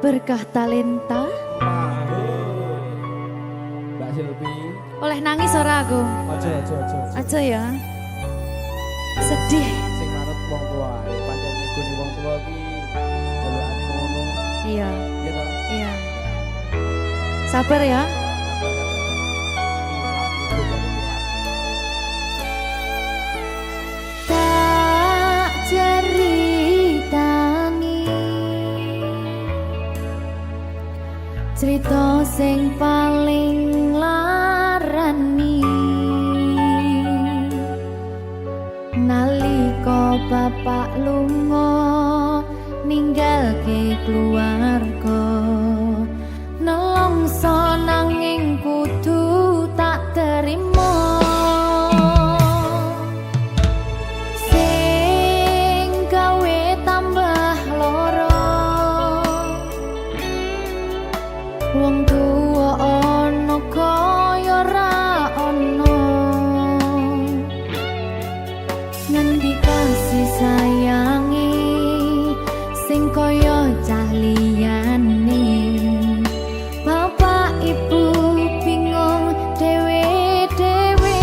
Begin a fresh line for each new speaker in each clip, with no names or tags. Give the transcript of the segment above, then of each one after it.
berkah talenta.
Mbak Silvi.
Oleh nangis ora aku?
Aja.
Aja ya. Sedih.
Sing manut wong tua, pancen ngikuni wong tua ki jelekane ngono.
Iya.
Iya toh?
Iya. Sabar ya. Tak ceritani cerita sing paling larani nalika bapak lunga ninggalke keluarga nelongso nanging kudu tak terima sing gawe tambah loro wong tuwa ana kaya ra ana ngendi kasih sayangi sing kaya cah liyane bapak ibu bingung dewe-dewe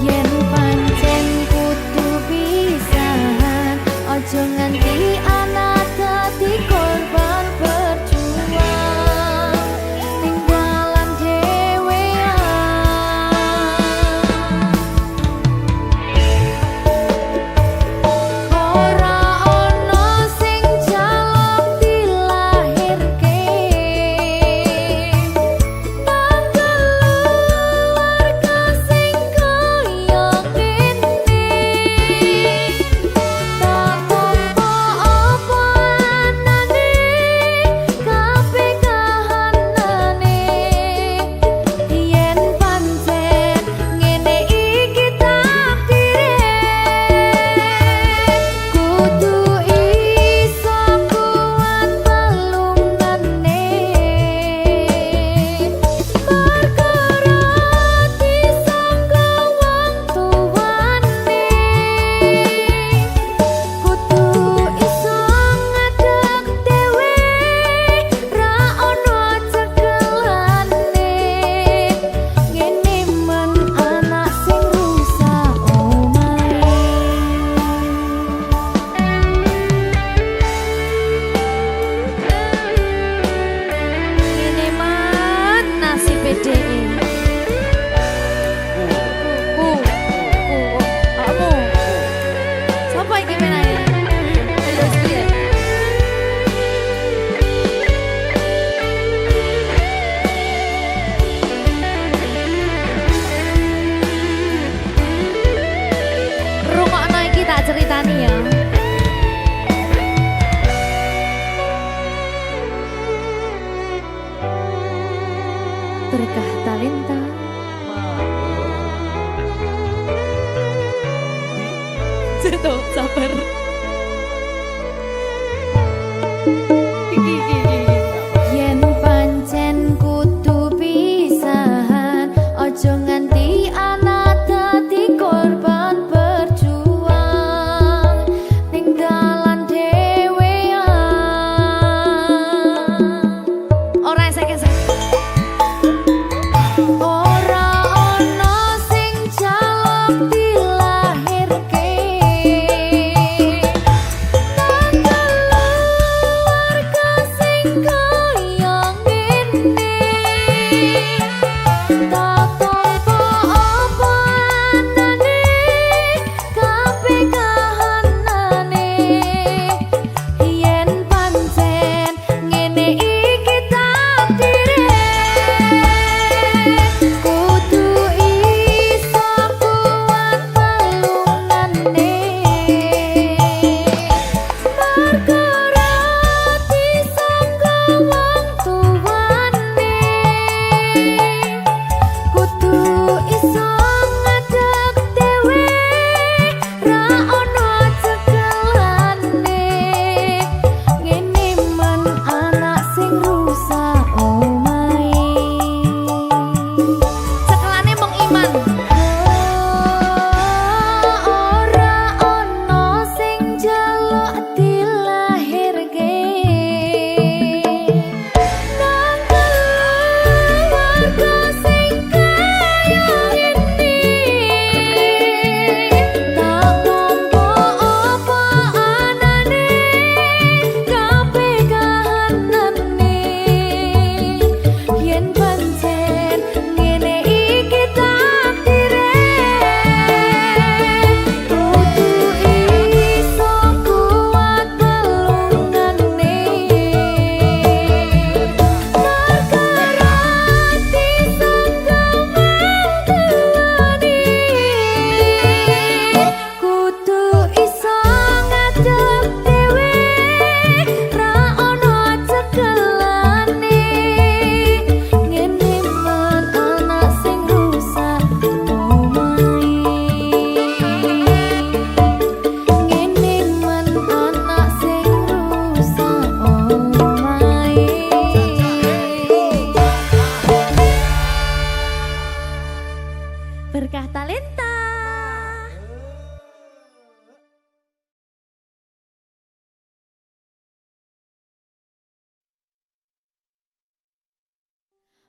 yen pancen kudu pisahan aja nganti anak dadi korban berjuang ning dalan dhewean ora ana sing jaluk dilahirke nang keluarga sing kaya kene tak tampa apa anane kabeh kahanane yen pancen ngene iki takdire kudu iso kuat pelungane perkara disangka wong tuwane kudu iso ngadeg dhewe ra ono cekelane ngene men anak sing rusak omahe ngene man nasib dhewe kamu sapa iki menane ayo piye rungokno iki tak ceritani ya berkah talenta Ceto, sabar. Yen pancen kudu pisahan, ojo nganti anak dadi korban berjuang ning dalan dhewean. Ora esek-esek. Ora ono sing jaluk dilahirke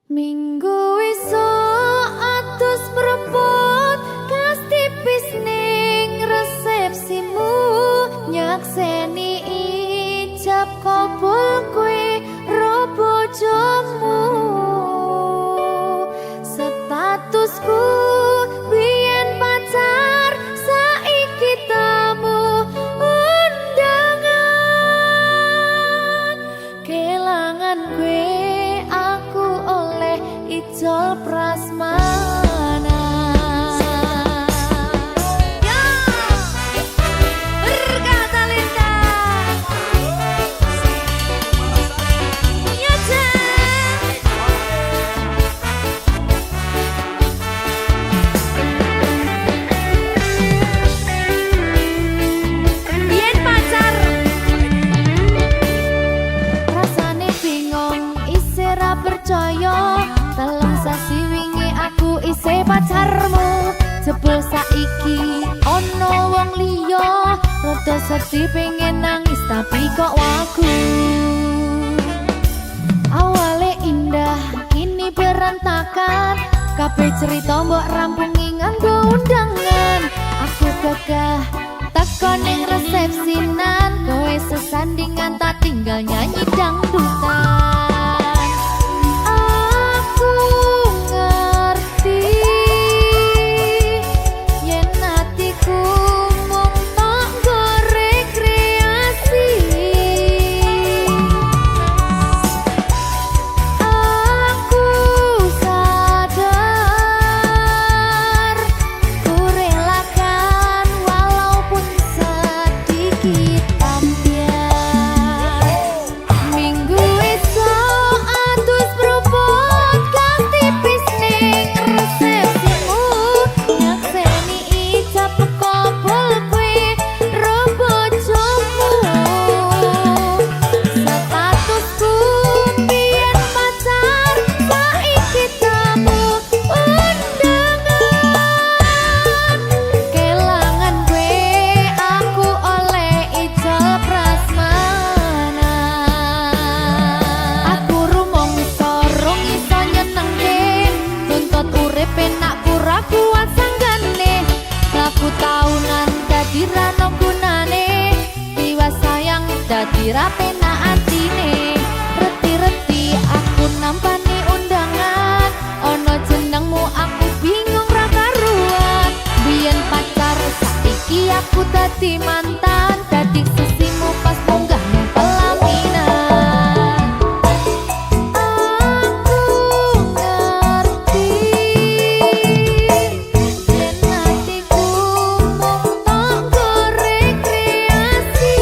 Minggu esuk atus mrepot kas tipis ning resepsimu nyakseni ijab kabul kowe ro bojomu statusku biyen pacar saiki tamu undangan kelangan kowe aku oleh ijol prasmana ya berkata Linda ya biyen pacar rasane bingung isih ra percaya dalam sasi wingi aku isih pacarmu jebul saiki ono wong liya rada sedih pengen nangis tapi kok wagu awale indah kini berantakan kabeh cerita mbok rampungi nganggo undangan aku gagah teko ning resepsinan kowe sesandingan tak tinggal nyanyi dangdutan aku ngerti yen atiku mung tanggo rekreasi aku sadar ku relakan walaupun sedikit ambiar minggu esok atus propot kang tipis ning resepsimu nyakseni ijab kabul kowe ro bojomu statusku biyen pacar saiki tamu undangan kelangan kowe aku oleh ijol prasmana aku rumangsa rong iso nyenengke tuntut urip enak ora kuat sanggane aku taunan dadi ra ono gunane tiwas sayang dadi ra penak atine reti-reti aku nampani undangan ono jenengmu aku bingung ra karuan biyen pacar saiki aku dadi mantan dadi sesimu pas munggah nang pelaminan aku ngerti yen atiku mung tanggo rekreasi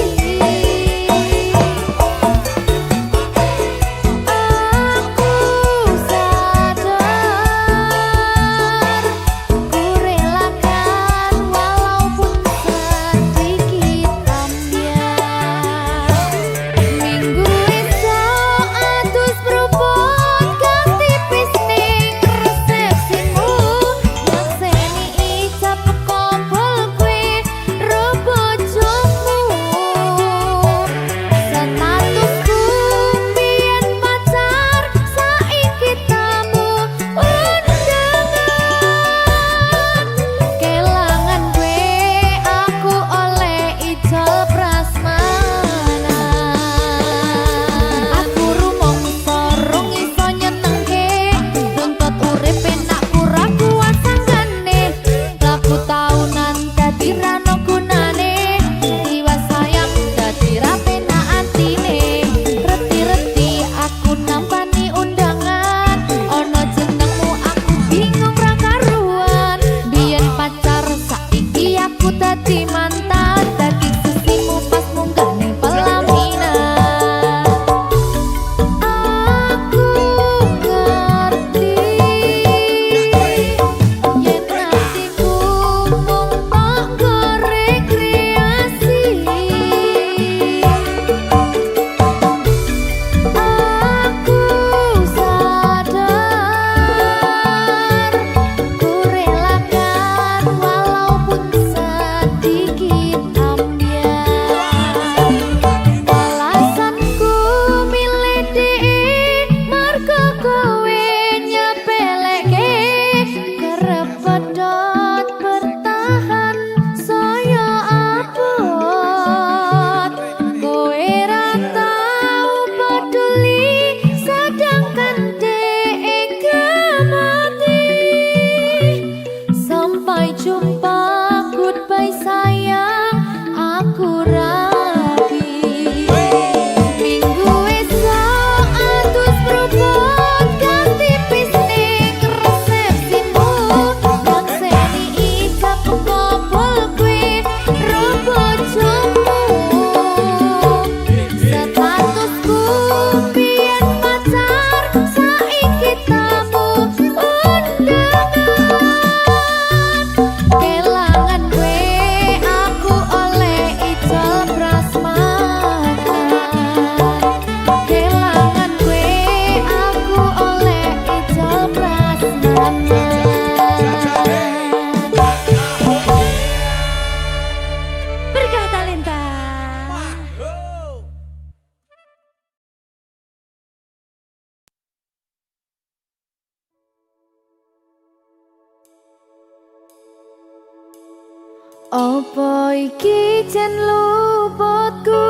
Apa iki jan luputku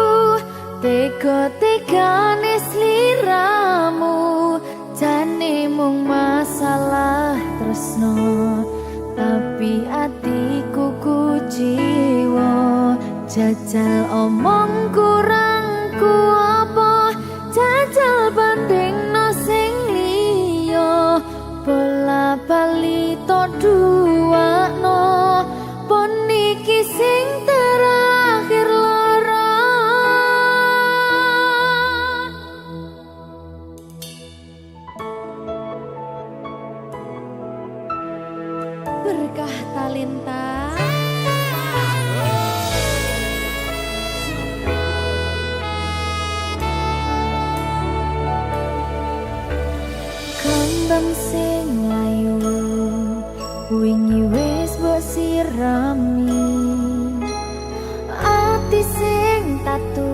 tega-tegane sliramu jane mung masalah tresno tapi atiku kuciwa jajal omong kurangku apa jajal bandingno sing liya bola bali to duwakno pon iki sing terakhir lara berkah talenta kembang sing layu wingi wis mbok sirami ati sing tatu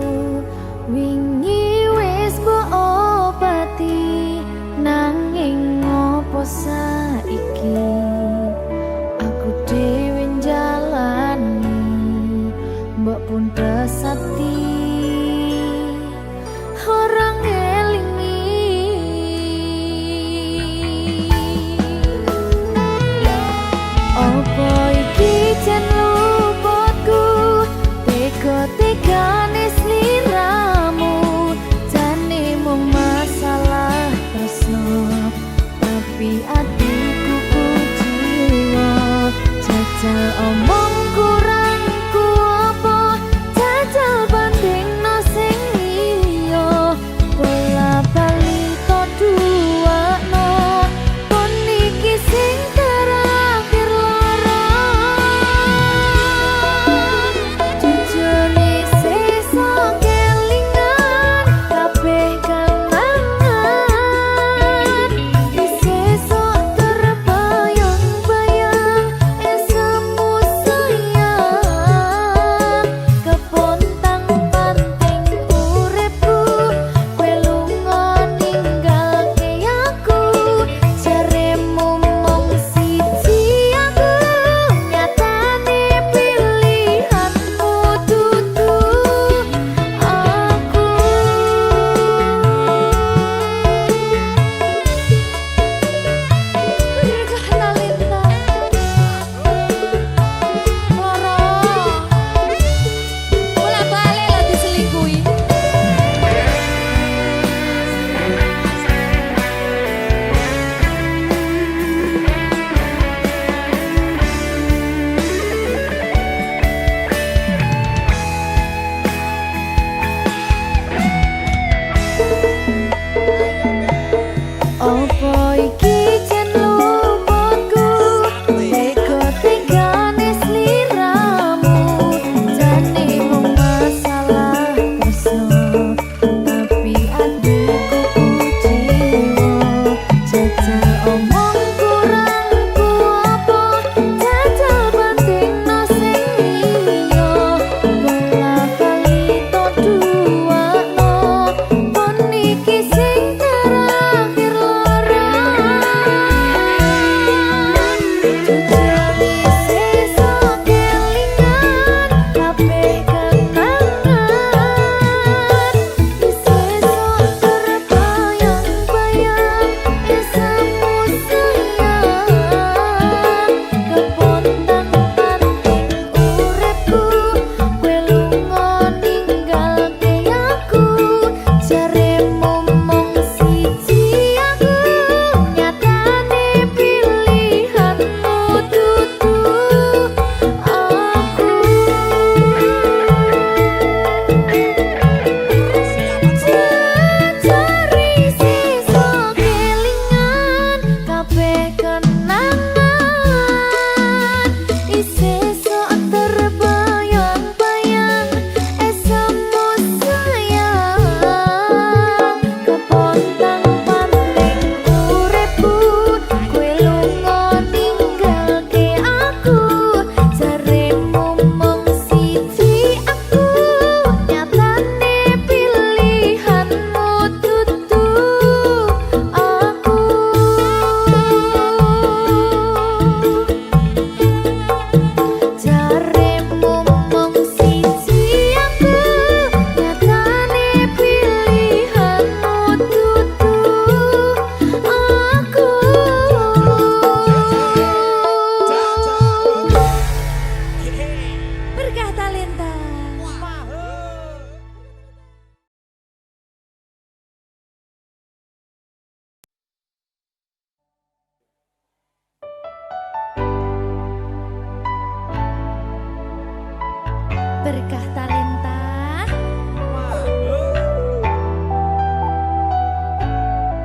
wingi wis mbok obati nanging ngopo saiki aku dhewe njalani mbok pun desati orang elingi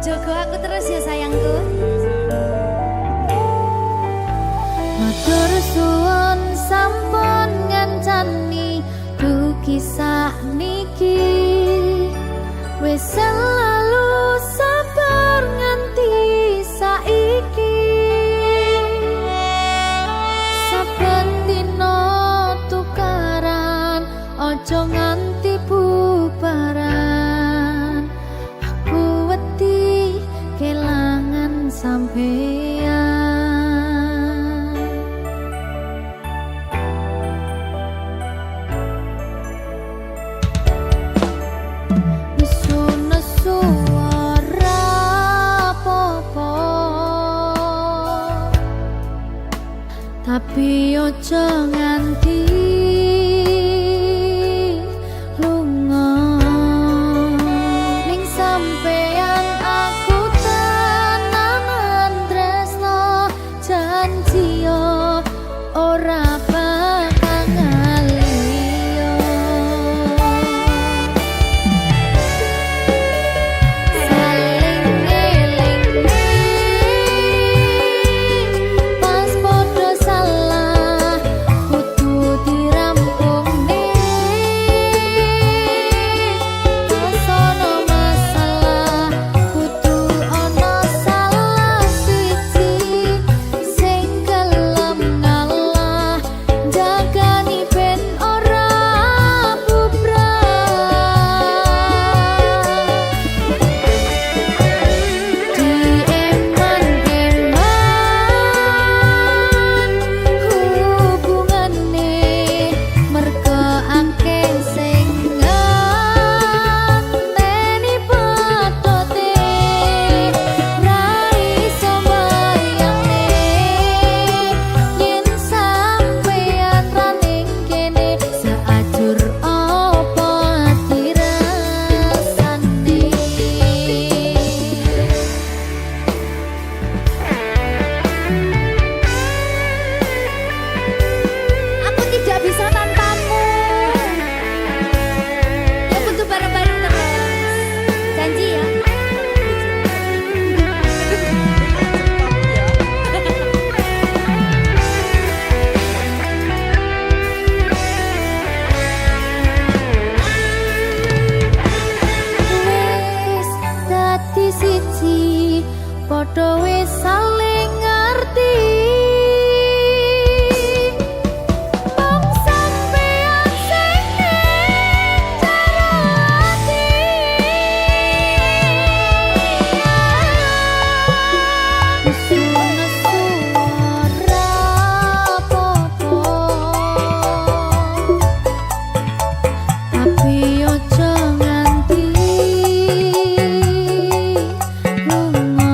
Jogo aku terus ya sayangku. Matur suwun sampun ngancani dugi sakniki. Wis selalu sabar nganti saiki. Saben dina tukaran ojo nganti bubaran. Aku wedi kelangan sampeyan. Nesu-nesu ora apa-apa, tapi ojo nganti lunga. Ning sampeyan aku tenanan tresno, janji yo ora bakal ngaliyo. Saling ngelingi pas podo salah kudu dirampungke. Pas ono masalah kudu ono salah siji sing gelem ngalah, jagani ben ora bubrah. Dieman-eman hubungane merga akeh sing ngenteni patote. Ra iso mbayangke yen sampeyan ra ning kene, seajur apa dirasane. Aku tidak bisa tanpamu. Ya butuh bareng-bareng terus. Janji ya. Wis dadi siji, padha wis saling ngerti. Wong sampeyan sing ning jero ati. Nesu-nesu ora apa-apa, tapi ojo nganti lunga.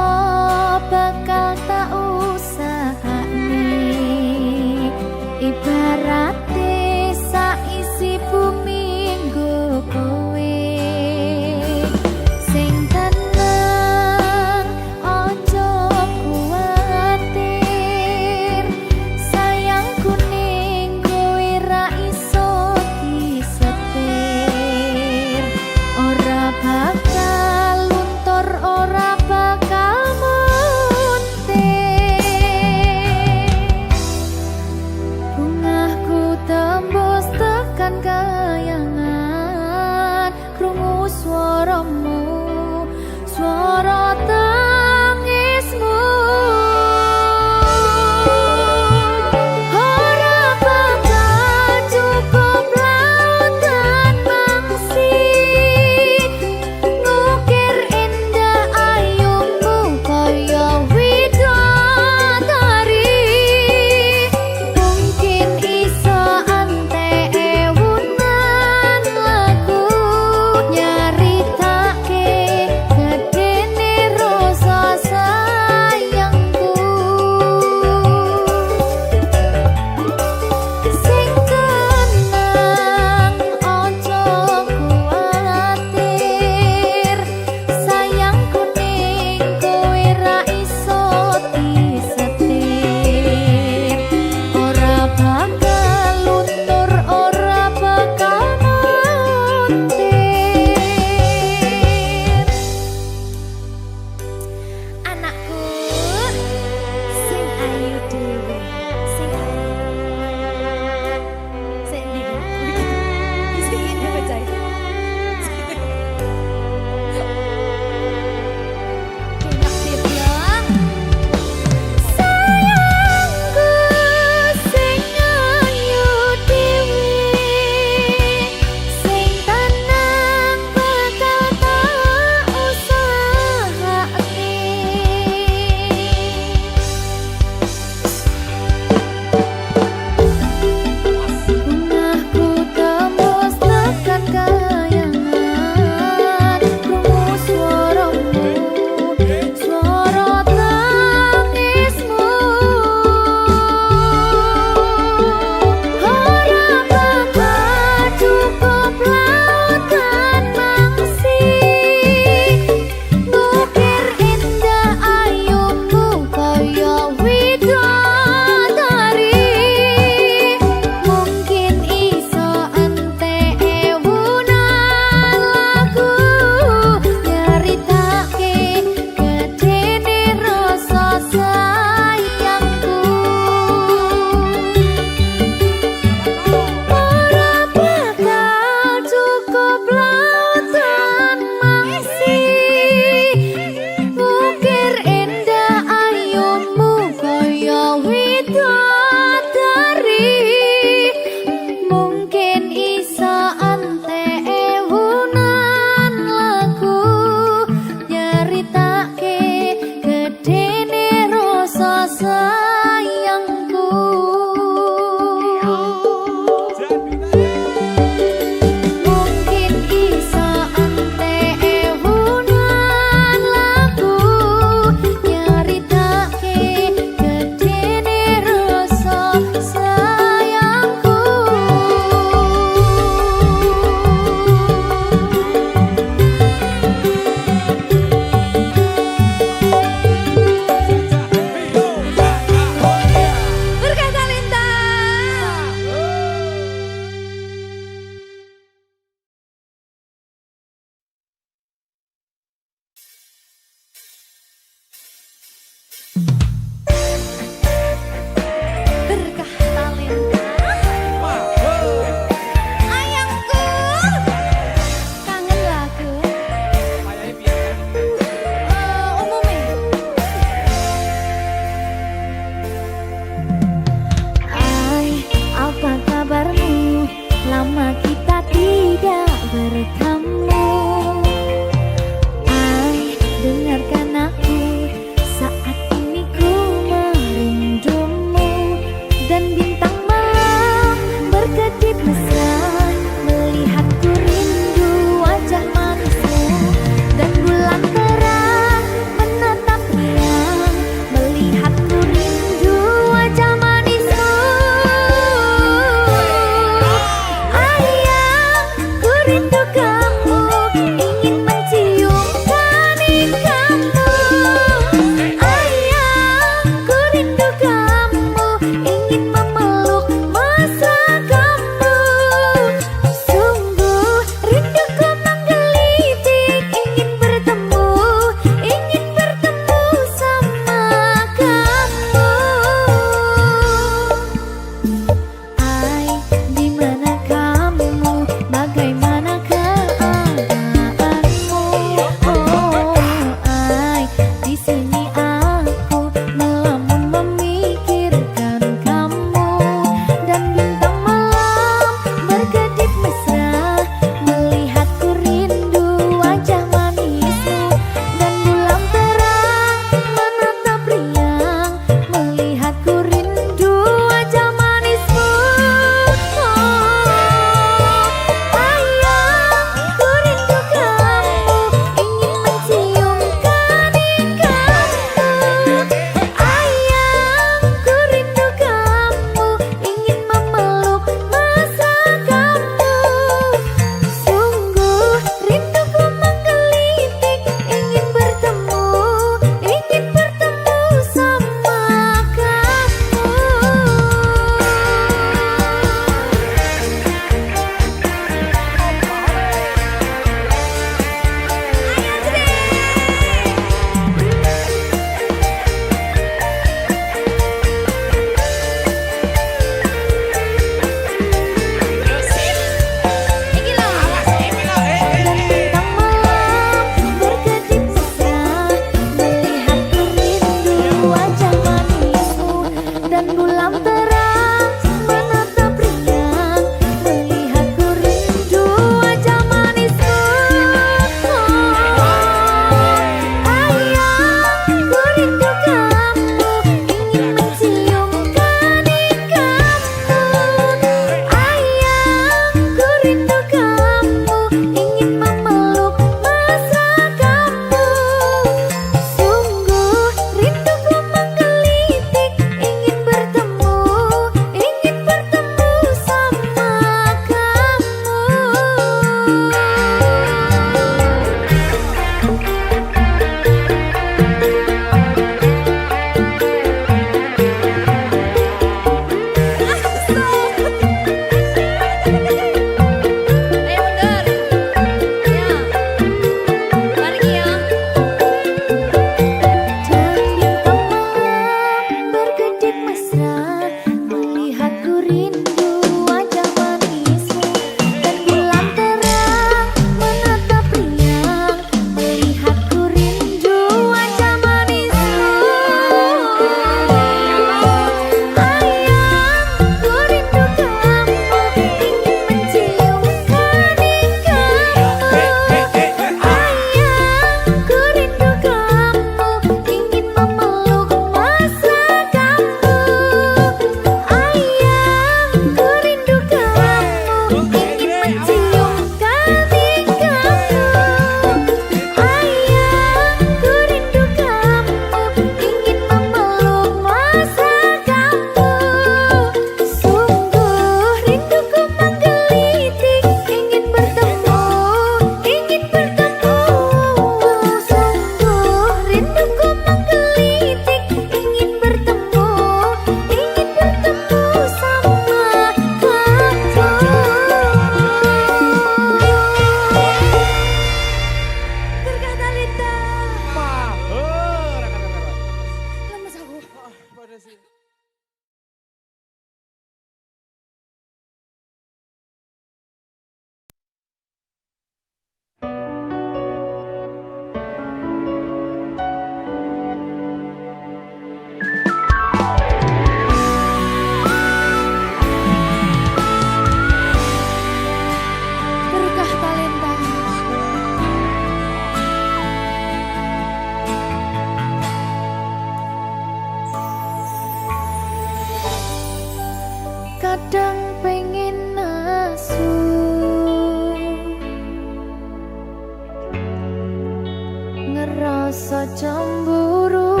ngerasa cemburu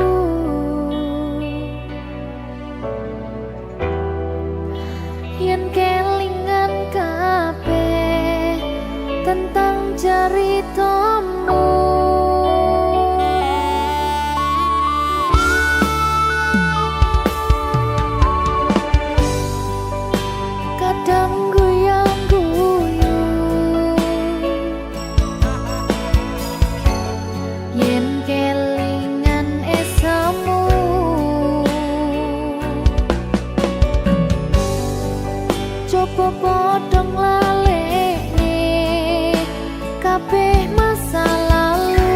yen kelingan kabeh tentang ceritamu. Kadang guyang-guyu yen kelingan esamu, coba padha nglalekne kabeh masa lalu.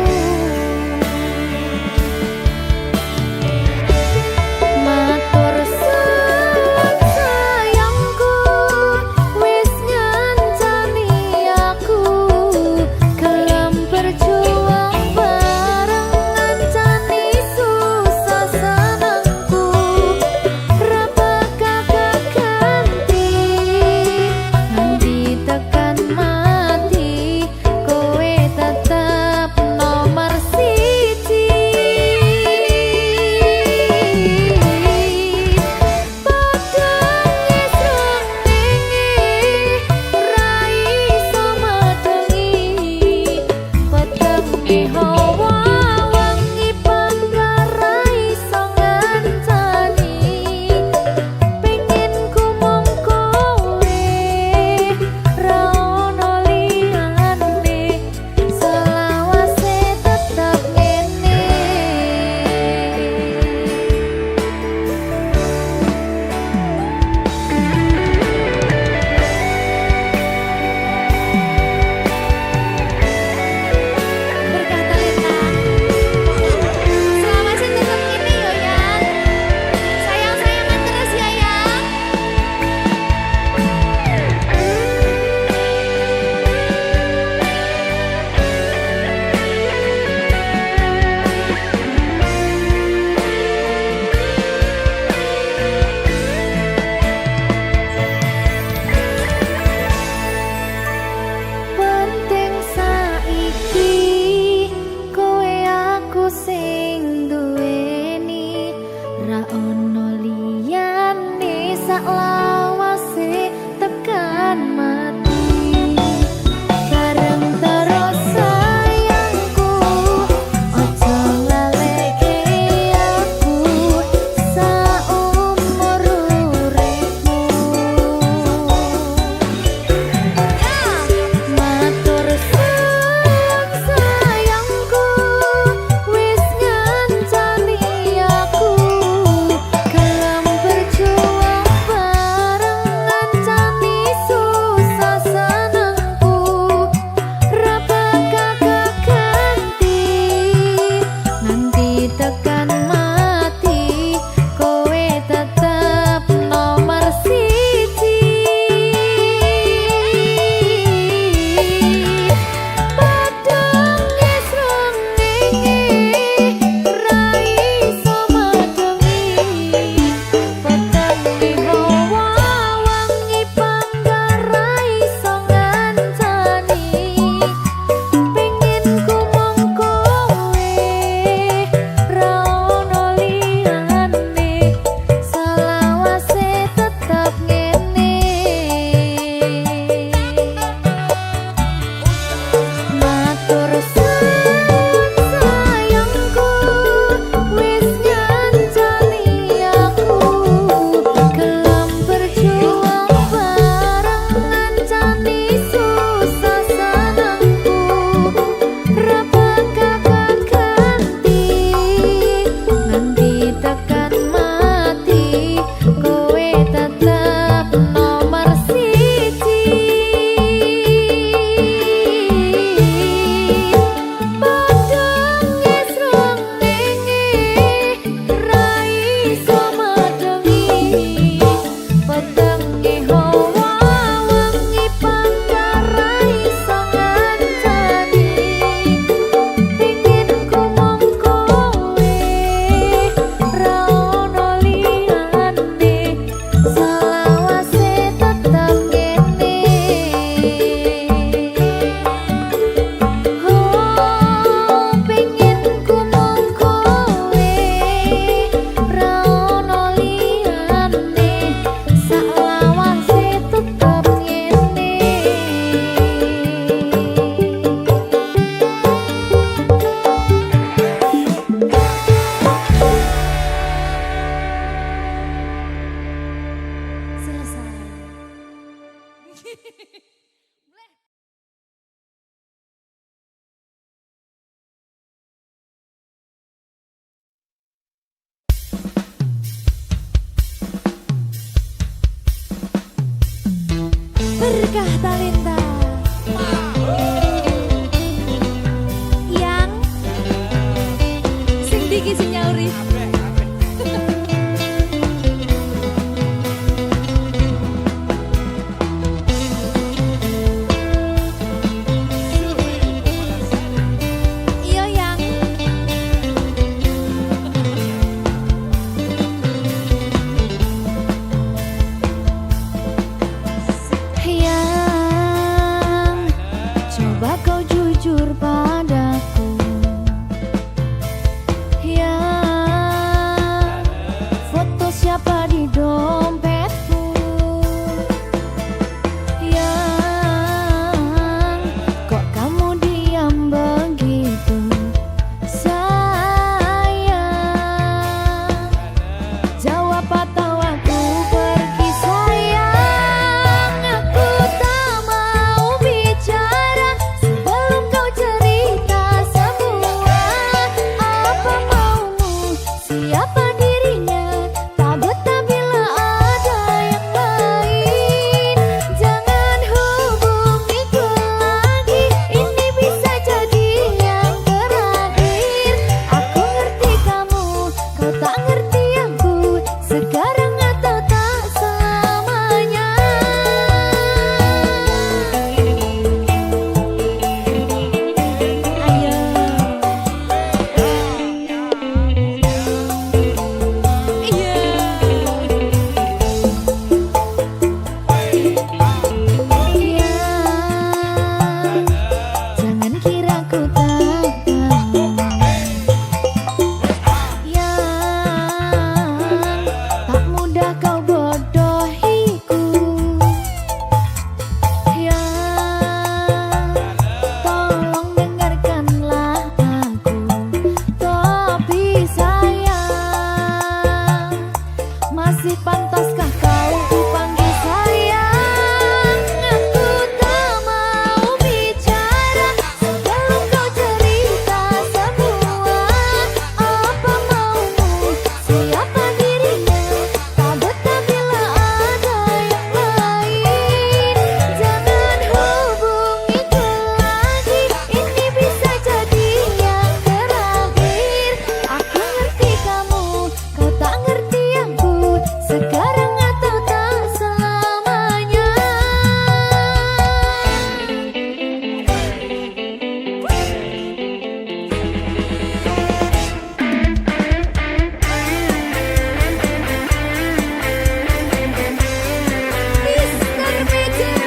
Matur suwun sayangku, wis ngancani aku gelem berjuang bareng ngancani susah senengku. Ra bakal ganti nganti tekan mati, kowe tetep nomor siji. Penting saiki kowe aku sing duweni, ra ono liyane saklawase tekan mati. Bareng terus sayangku, ojo ngaleke aku saumur uripmu. Matur suwun sayangku, wis iki sing nyauri. Iya yang coba kau jujur padaku. Foto siapa di dompetku? Kok kamu diam begitu? Sayang, jawab atau aku pergi sayang. Aku tak mau bicara sebelum kau cerita semua. Apa maumu? Siapa dirinya? Tak betah bila ada yang lain. Jangan hubungiku lagi, ini bisa jadi yang terakhir. Aku ngerti kamu, kau tak ngerti aku. Sekarang atau tak selamanya. Ayo. Jangan kira ku tak tahu yang tak mudah kau bodohiku. Tolong dengarkanlah aku. Tapi sayang, masih pantaskah kau kupanggil sayang? Aku tak mau bicara sebelum kau cerita semua. Apa maumu? Siapa dirinya? Tak betah bila ada yang lain. Jangan hubungiku lagi, ini bisa jadi yang terakhir. Aku ngerti kamu, kau tak ngerti aku. Sekarang atau tak selamanya. Mr. Magic.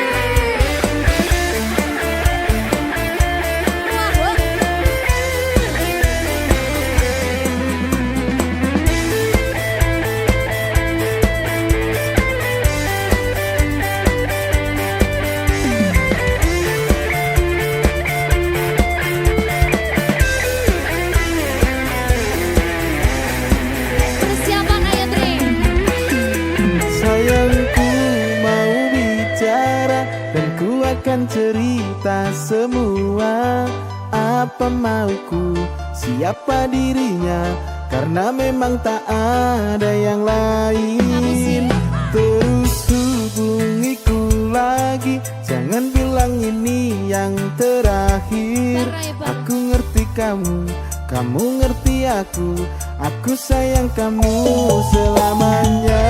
Persiapan ayo Dre.
Sayangku mau bicara dan ku akan cerita semua. Apa mauku, siapa dirinya, karena memang tak ada yang lain. Terus hubungiku lagi, jangan bilang ini yang terakhir. Aku ngerti kamu, kamu ngerti aku sayang kamu selamanya.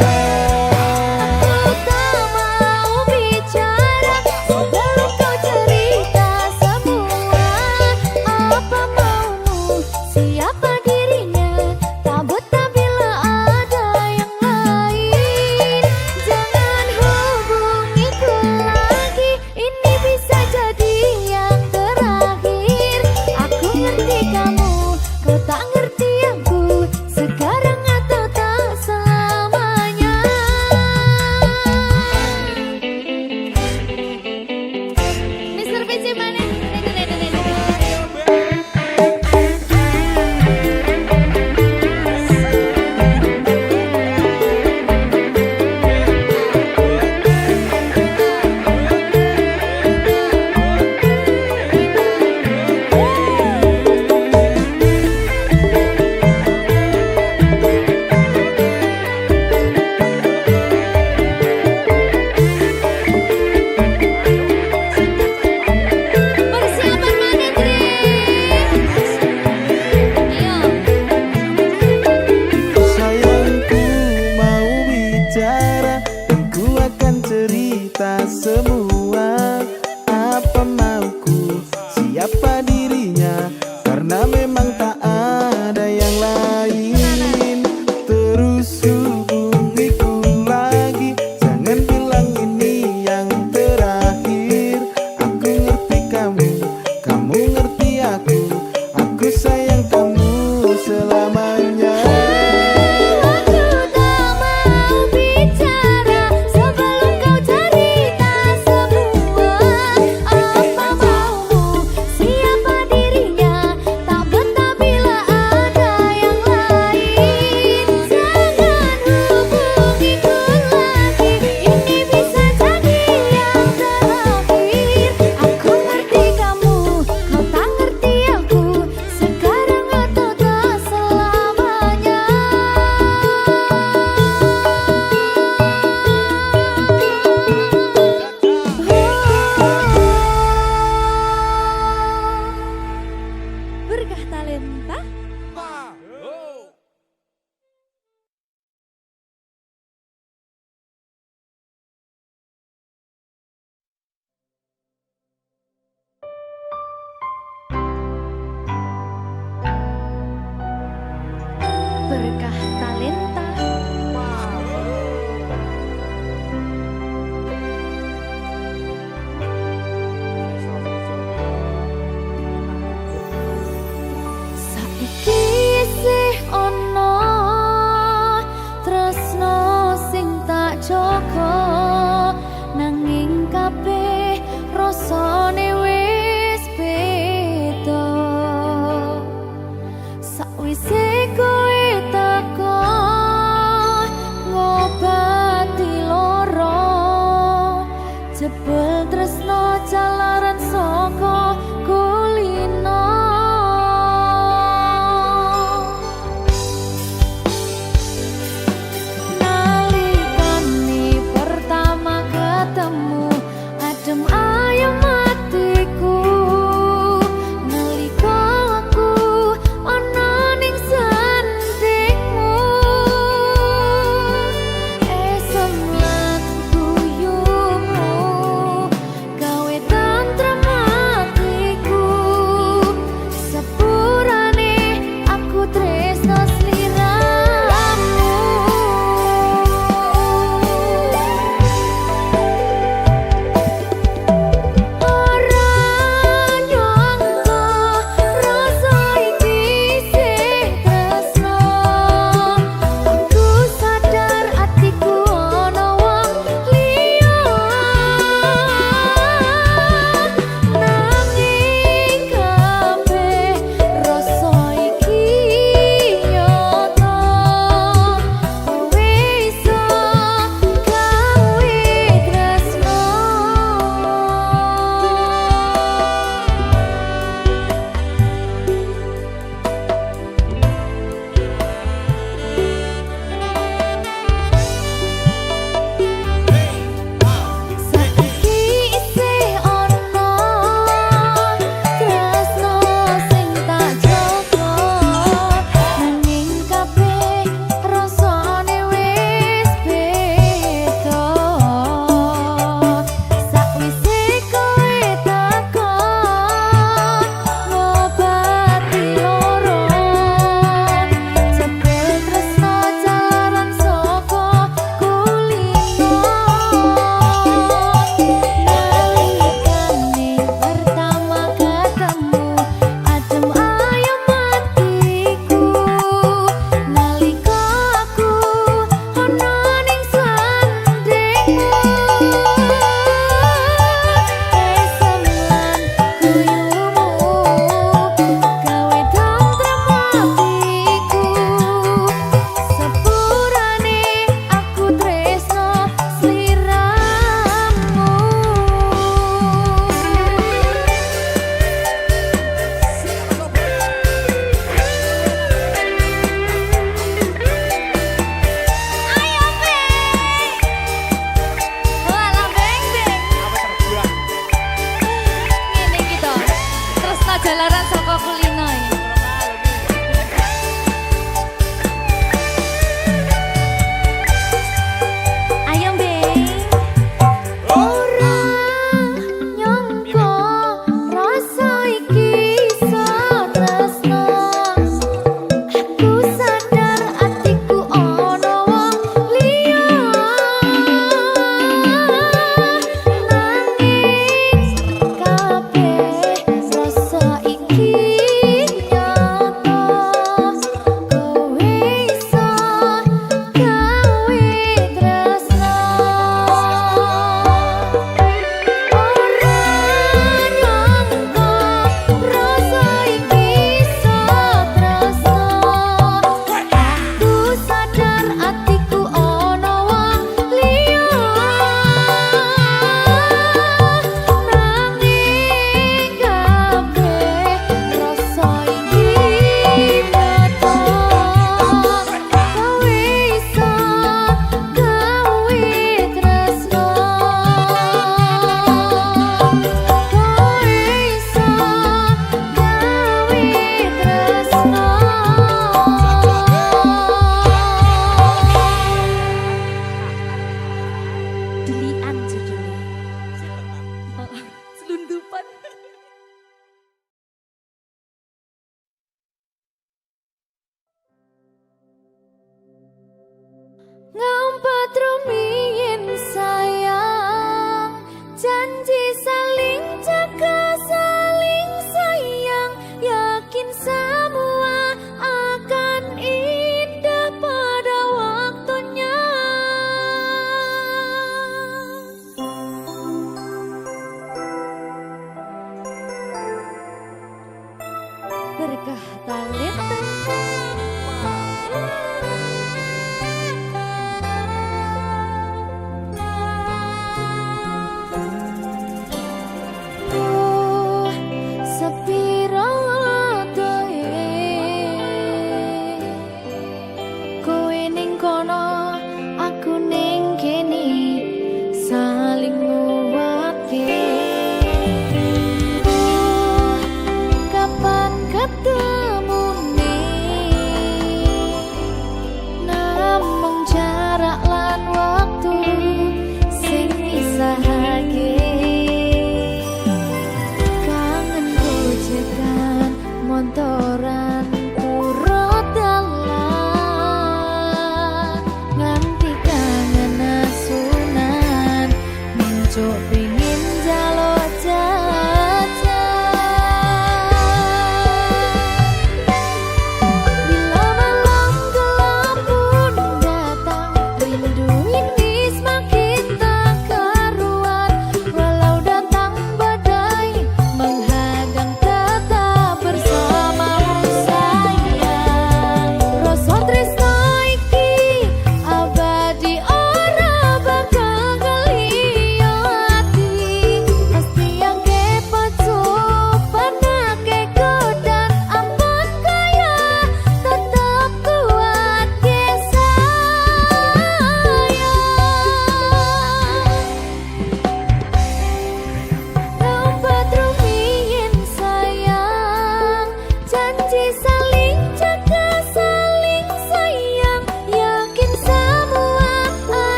Aku tak mau bicara sebelum kau cerita semua. Apa maumu? Siapa dirinya? Tak betah bila ada yang lain. Jangan hubungiku lagi, ini bisa jadi yang terakhir. Aku ngerti kamu, kau tak ngerti aku. Sekarang atau tak selamanya. berkah talenta. Saiki isih ono tresno sing tak jaga, nanging kabeh rasane wis beda. Sakwise kowe teko ngobati lara, jebul tresno jalaran saka kulino. Nalikane pertama ketemu adem ayem hatiku, nalika aku ana ning sandingan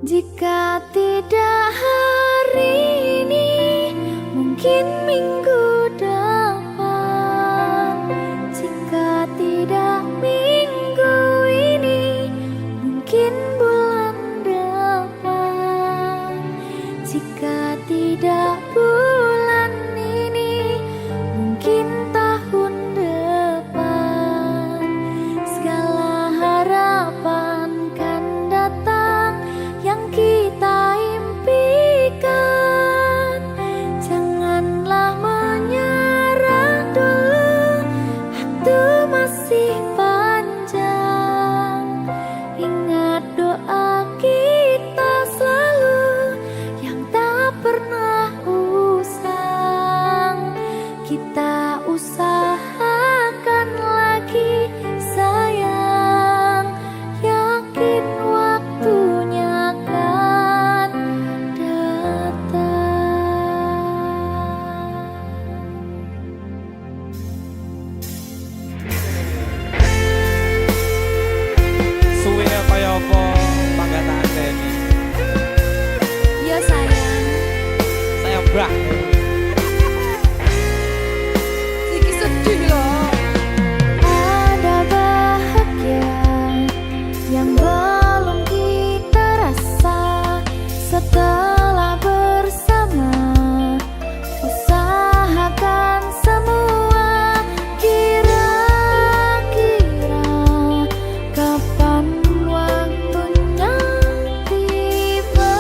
Jika tidak hari ini, mungkin minggu depan. Jika tidak minggu ini, mungkin bulan depan. Jika tidak bulan ini, mungkin tahun depan. Segala harapan kan datang yang kita impikan. Janganlah menyerah dulu, waktu masih panjang. Ingat doa kita selalu yang tak pernah usang. Kita usahakan lagi sayang, yakin waktunya akan datang.
Suwe kaya apa panggataan ini?
Ya sayang,
Saya brak.
sedikit sedih loh. Ada bahagia yang belum kita rasa setelah bersama. Usahakan semua, kira-kira kapan waktunya tiba.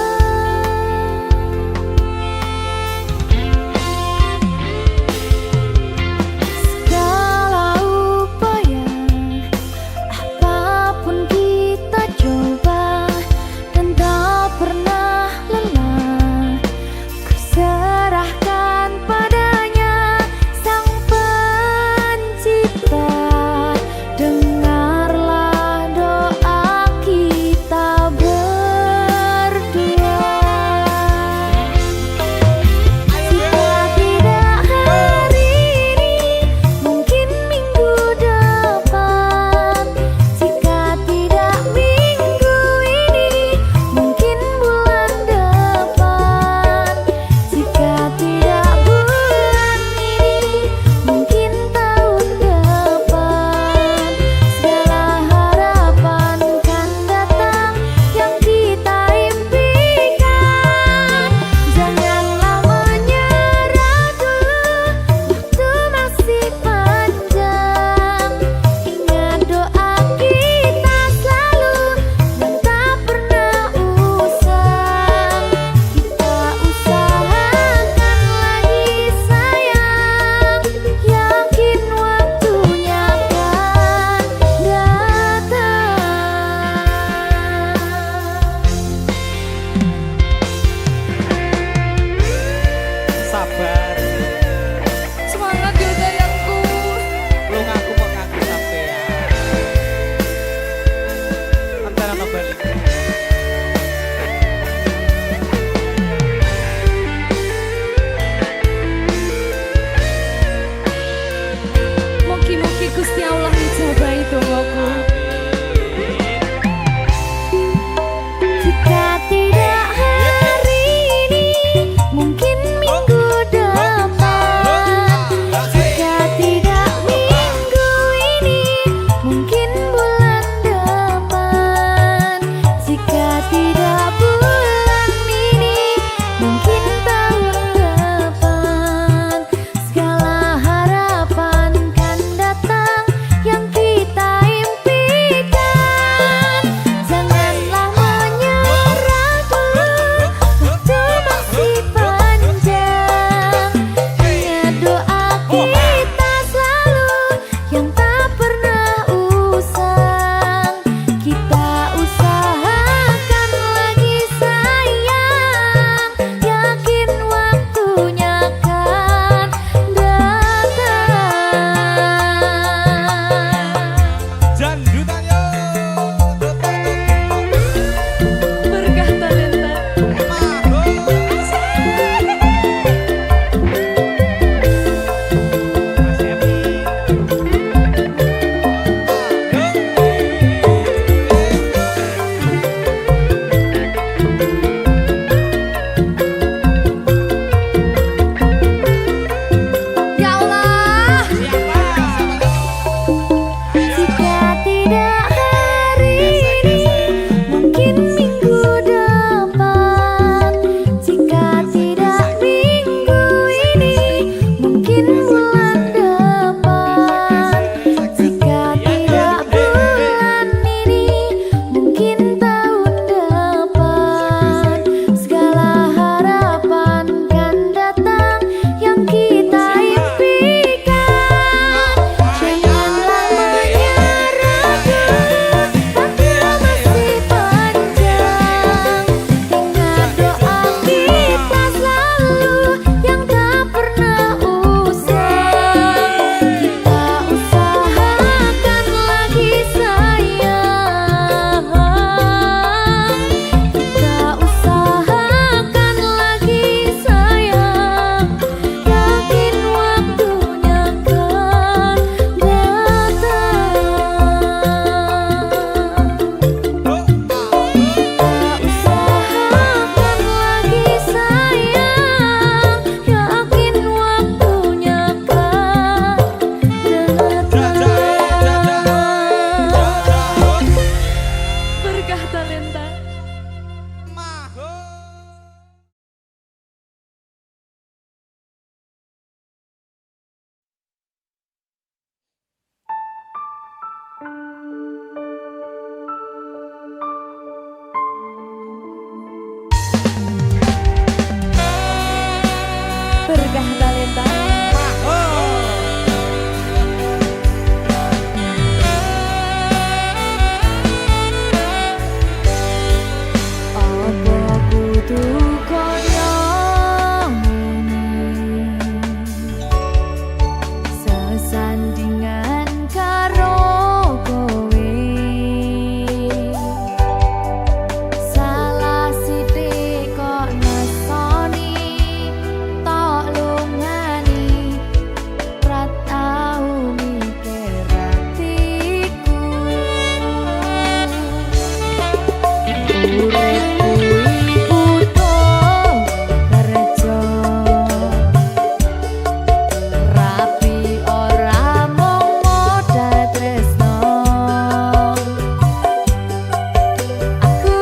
Berkah talenta. Apa kudu koyo ngene, sesandingan karo kowe, salah sithik kok nesoni, tok lungani, ora tau mikir atiku. Urip kuwi butuh kerja, rapi ora mung modal tresno. Aku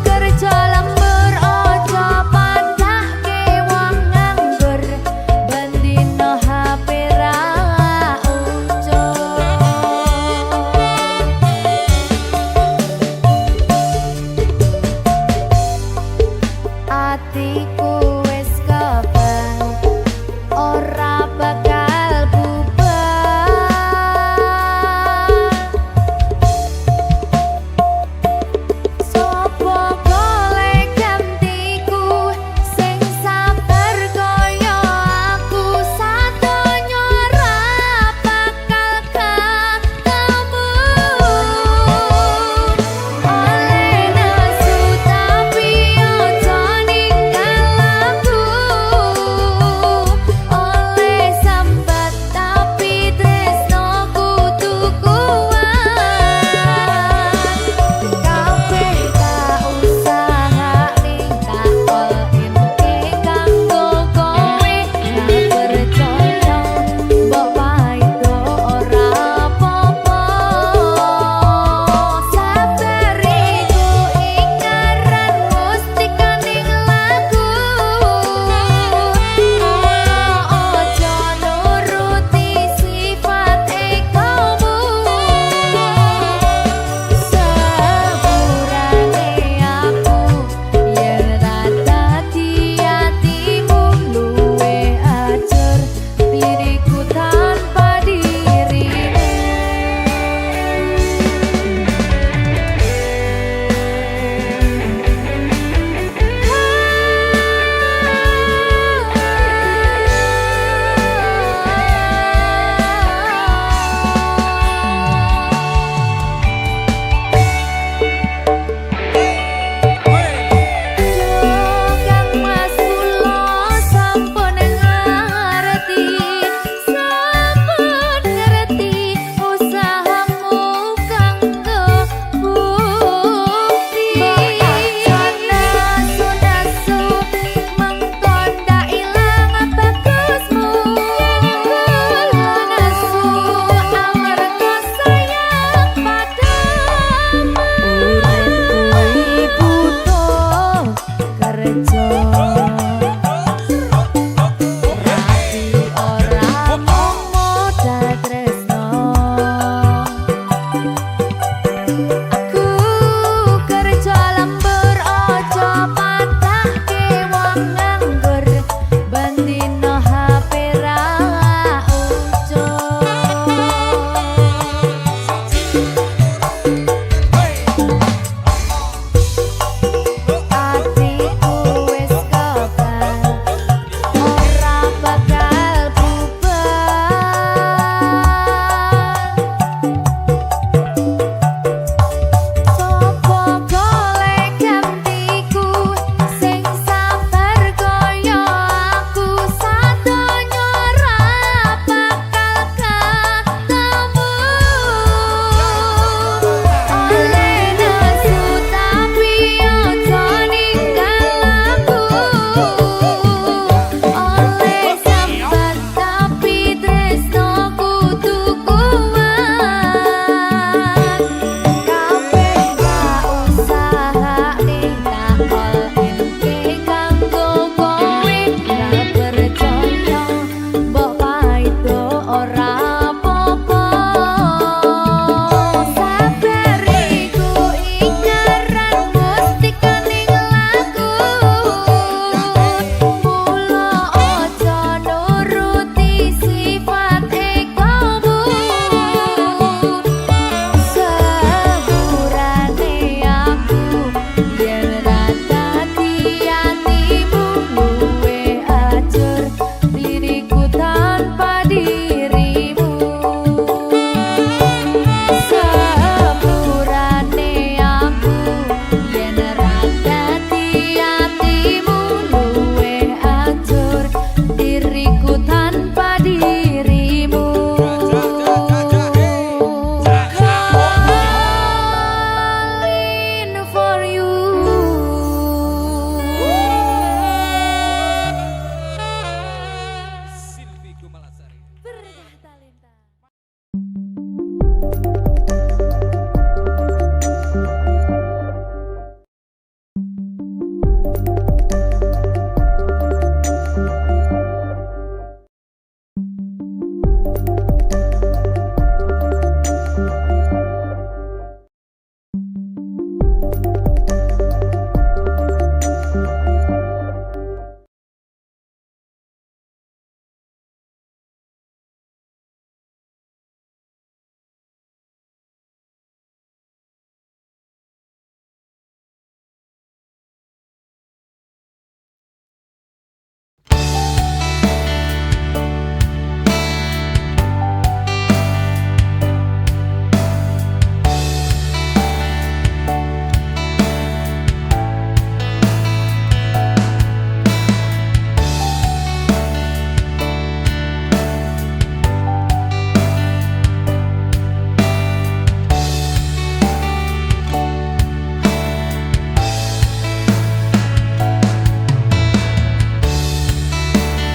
kerja lembur ojo pandake wong nganggur, ben dino HP ra ucul.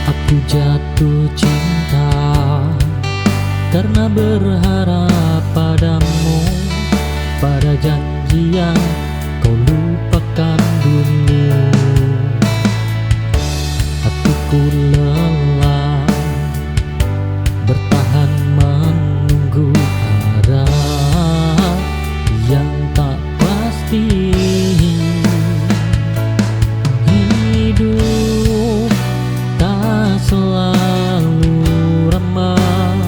Aku jatuh cinta karena berharap padamu, pada janji yang kau lupakan dulu. Hatiku lelah bertahan menunggu arah yang tak pasti. Hidup tak selalu ramah,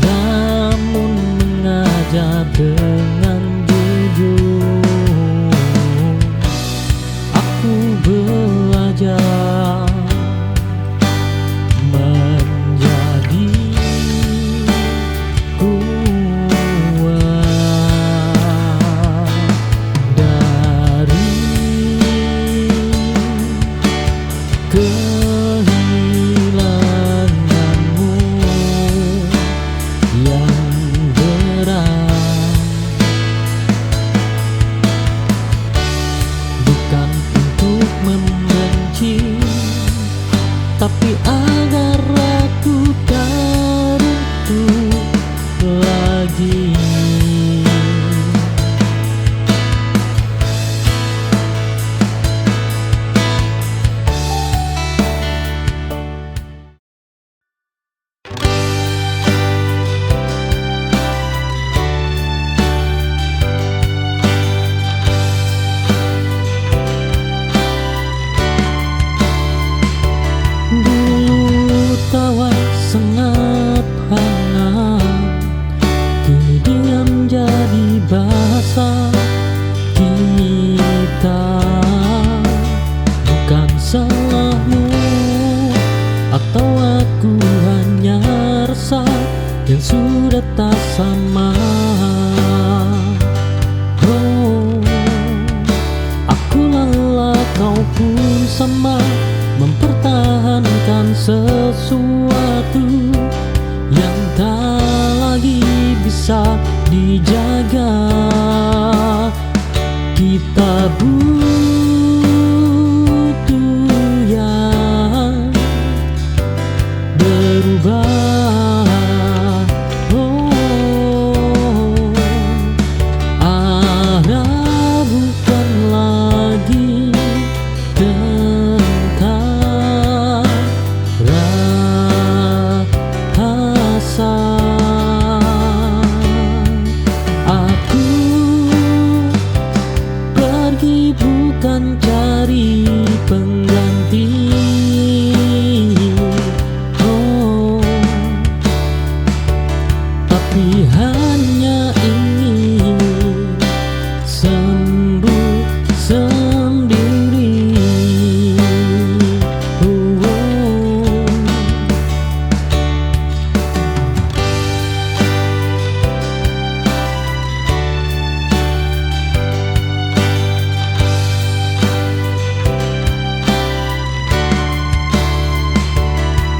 namun mengajar dengan jujur. Aku belajar menjadi kuat dari kehilanganmu yang berat. Bukan untuk membenci, tapi agar aku tak runtuh lagi. Dulu tawa sangat hangat, kini diam jadi bahasa kita. Bukan salahmu, atau aku hanya resah yang sudah tak sama. Oh, aku lelah, kau pun sama, mempertahankan sesuatu yang tak lagi bisa dijaga. Kita butuh yang berubah. Oh, arah bukan lagi tentang rasa. Aku pergi bukan cari pengganti. Oh, tapi hanya ingin sembuh sendiri. Oh,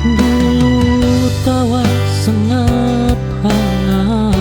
dulu tawa sangat hangat,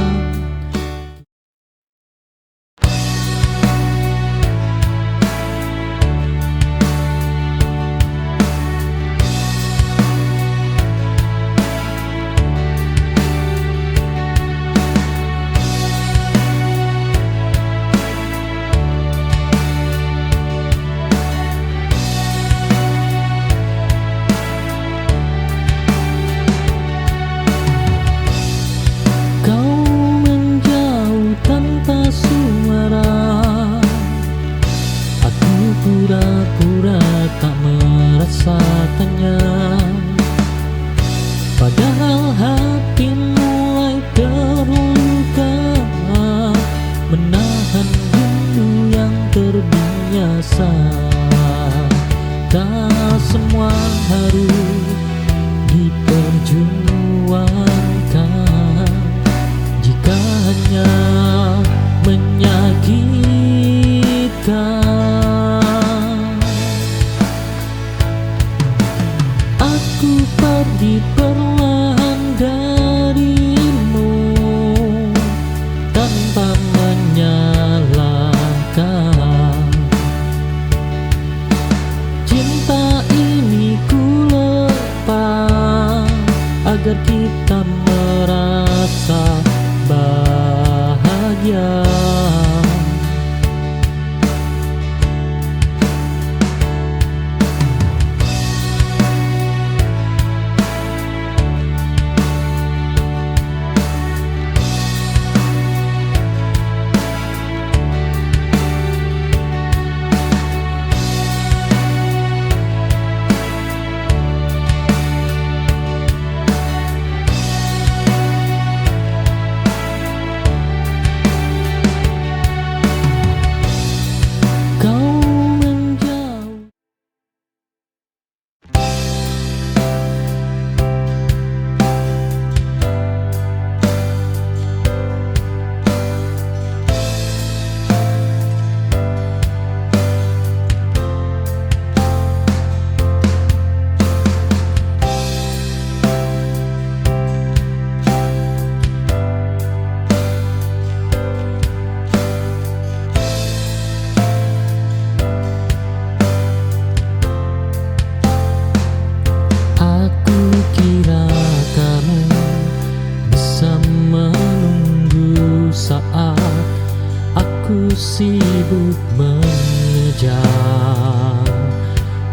Aku sibuk mengejar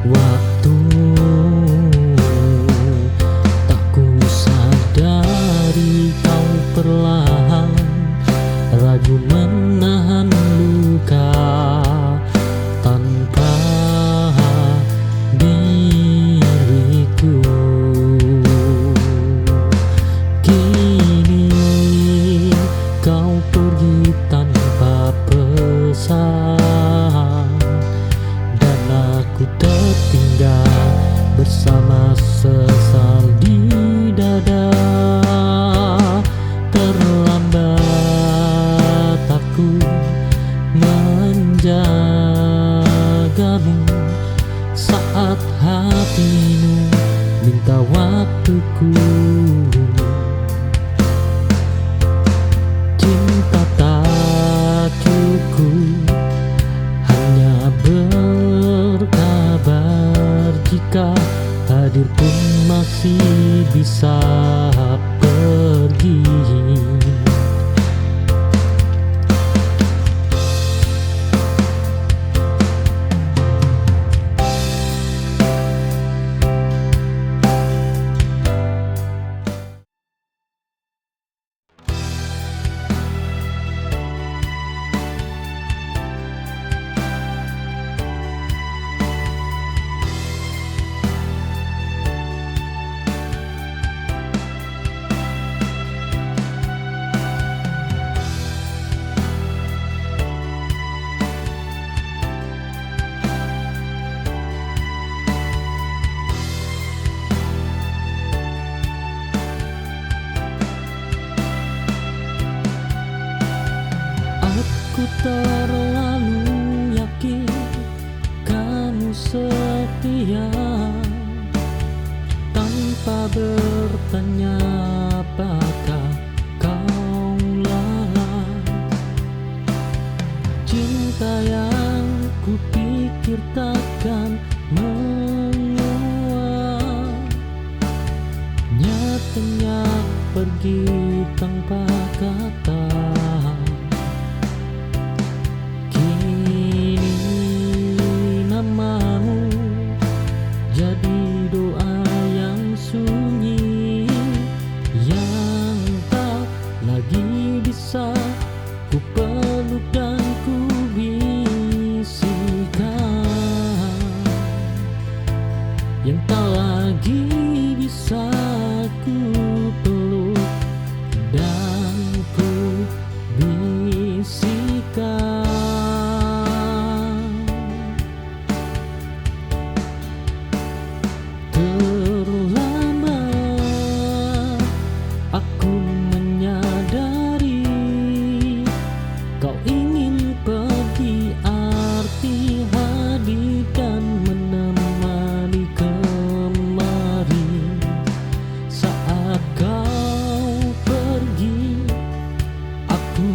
waktu, tak ku sadari kau perlahan ragu menahan luka tanpa diriku. Kini kau pergi tanpa pesan, dan aku tertinggal bersama sesal di dada. Terlambat aku menjagamu saat hatimu minta waktuku. Cinta tak cukup hanya berkabar, jika hadir pun masih bisa pergi. Aku terlalu yakin kamu setia, tanpa bertanya apakah kau lalai. Cinta yang kupikir takkan menguap, nyatanya pergi tanpa kata. Jadi doa yang sunyi yang tak lagi bisa ku peluk dan ku bisikan, yang tak lagi bisa ku peluk dan ku bisikan. Terlambat aku menyadari kau ingin pergi, arti hadir dan menemani kemari. Saat kau pergi, aku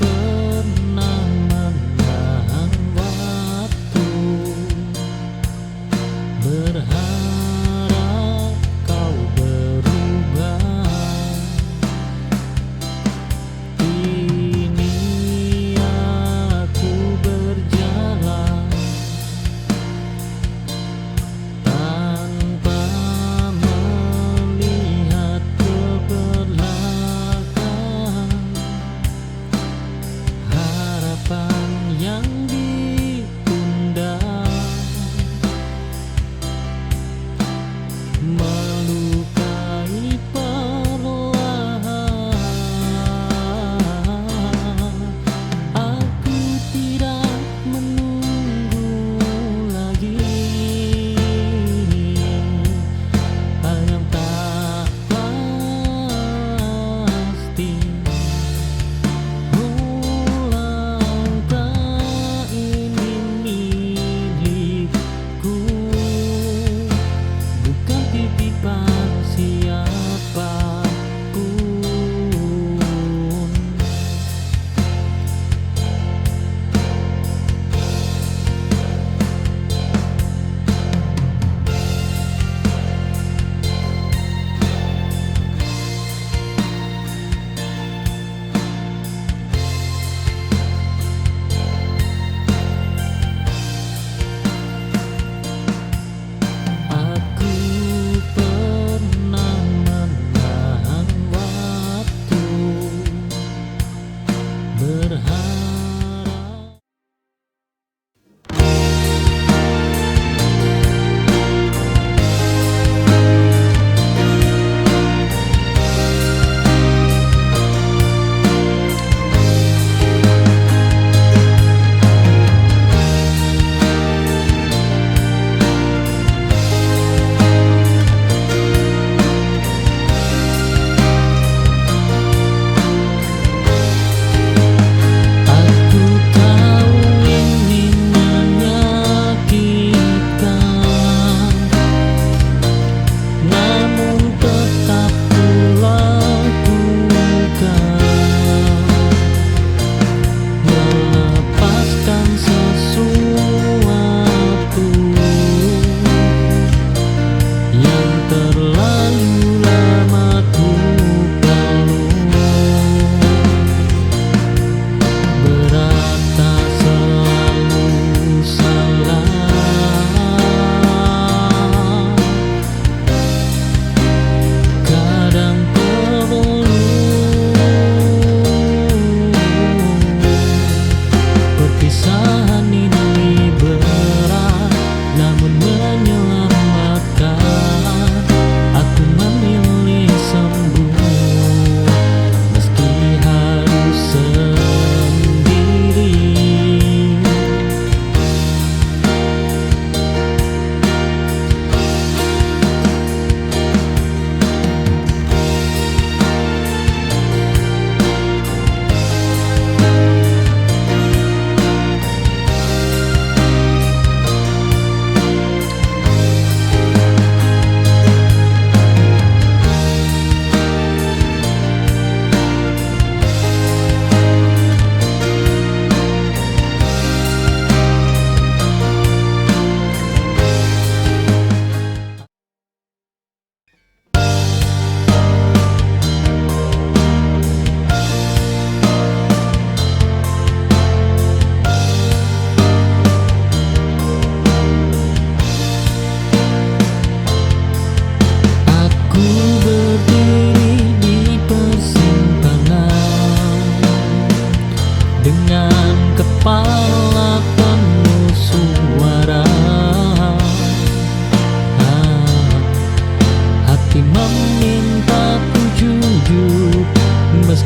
pernah menahan waktu, berharap kau berubah. Kini aku berjalan tanpa melihat ke belakang. Harapan yang ditunda melukai perlahan. Aku tidak menunggu lagi, hanya tak pasti. Langkah ini milikku, bukan titik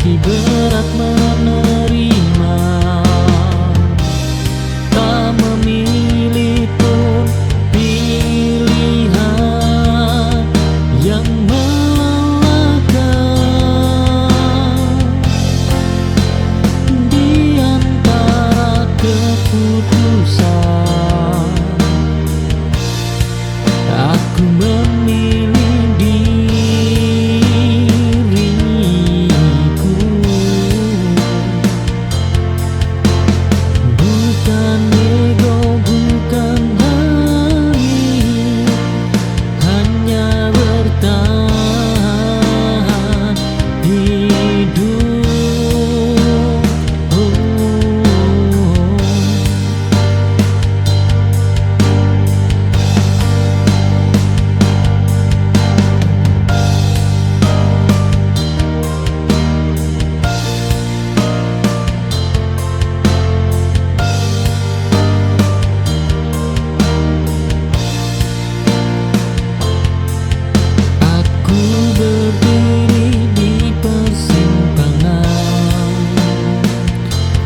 meski berat menerima, tak memilih pun pilihan yang melelahkan. Di antara keputusan, aku memilih diriku. Bukan ego, bukan diri, hanya bertahan hidup. Aku berdiri di persimpangan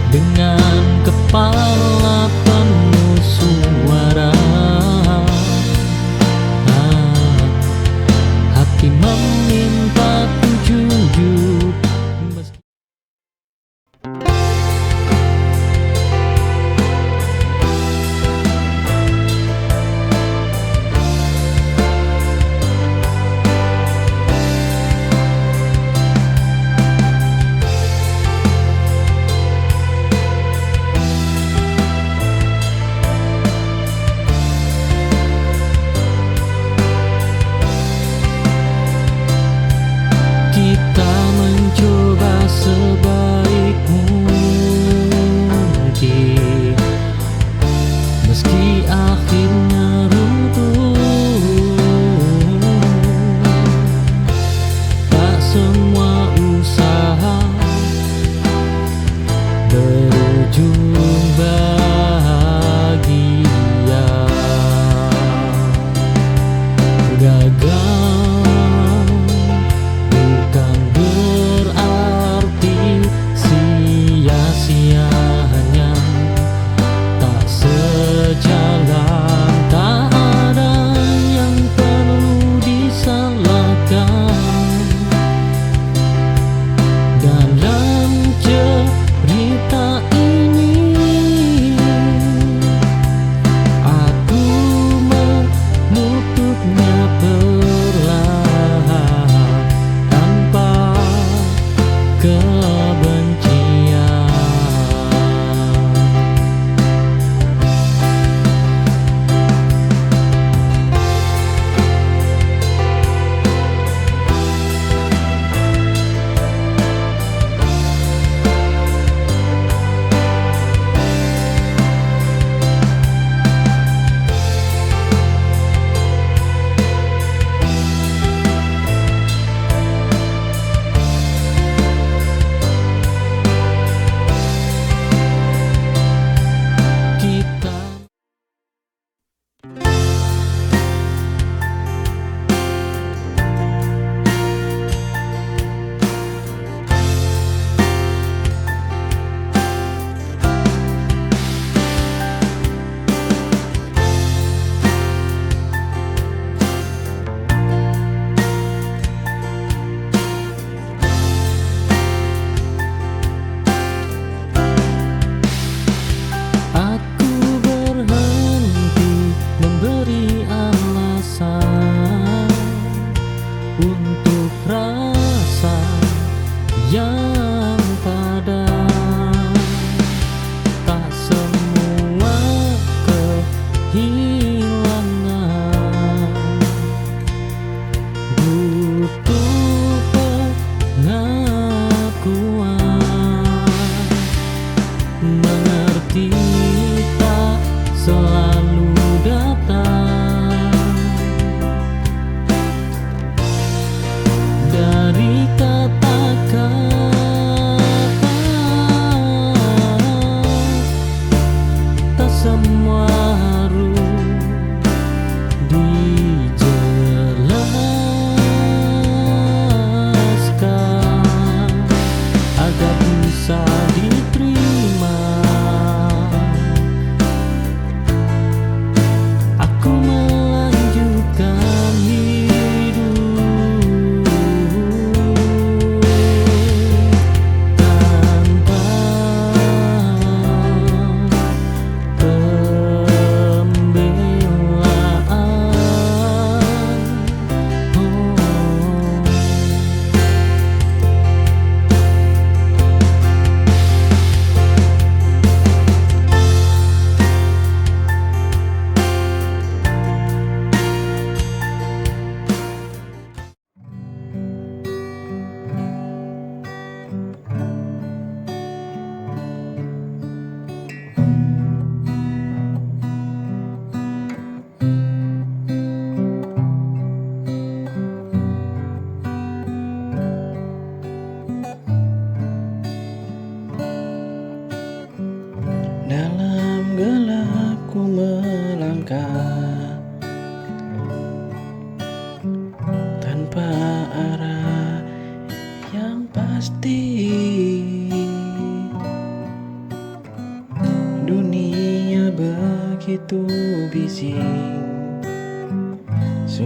dengan kepala penuh suara. Hati memintaku jujur meski kita mencoba sebaik mungkin, meski akhirnya runtuh. Tak semua usaha berujung bahagia. Gagal bukan berarti sia-sia, hanya tak sejalan. Tak ada yang perlu disalahkan dalam cerita ini. Aku menutupnya perlahan tanpa kebencian.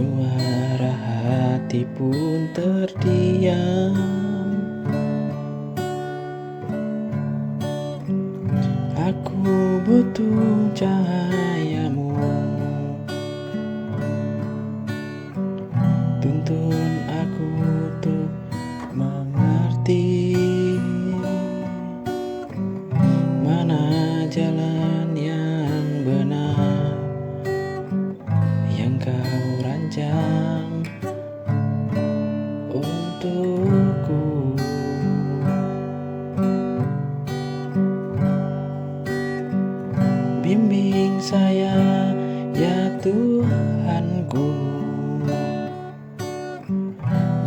suara hati pun terdiam. Aku butuh cahayamu, tuntun aku untuk mengerti mana jalan yang benar yang kau rancang untukku. Bimbing saya ya Tuhanku,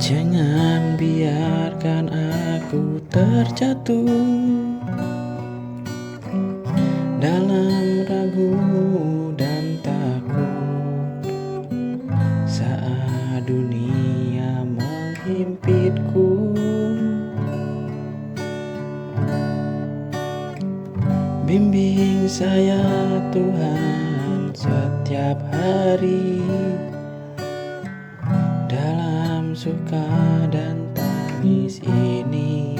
jangan biarkan aku terjatuh dalam ragu dan takut saat dunia menghimpitku. Bimbing saya Tuhan setiap hari, dalam suka dan tangis ini.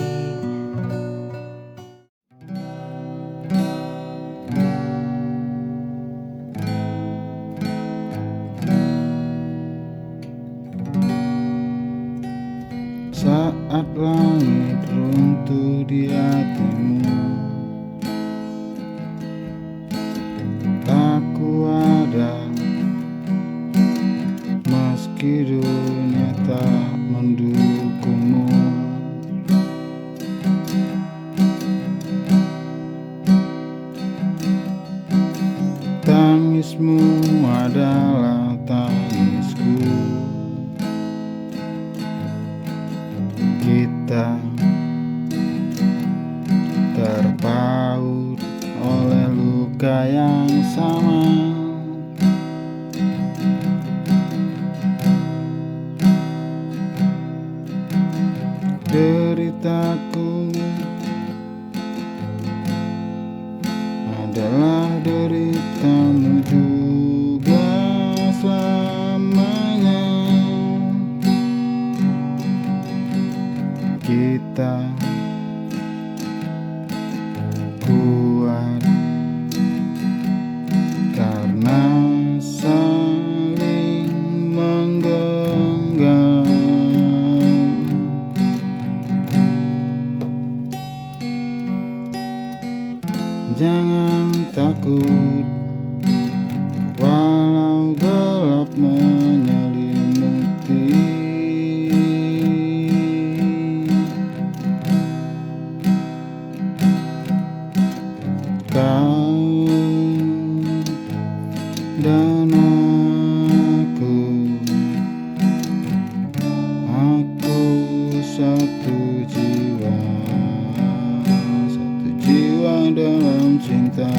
Saat langit runtuh di hatimu, aku ada meski dunia tak mendukungmu. Tangismu adalah tangisku. Kita terpaut oleh luka yang sama. Deritaku adalah deritamu juga selamanya. Kita kuat karena saling menggenggam. Jangan takut walau gelap menyelimuti. Kau dan aku satu jiwa dalam cinta.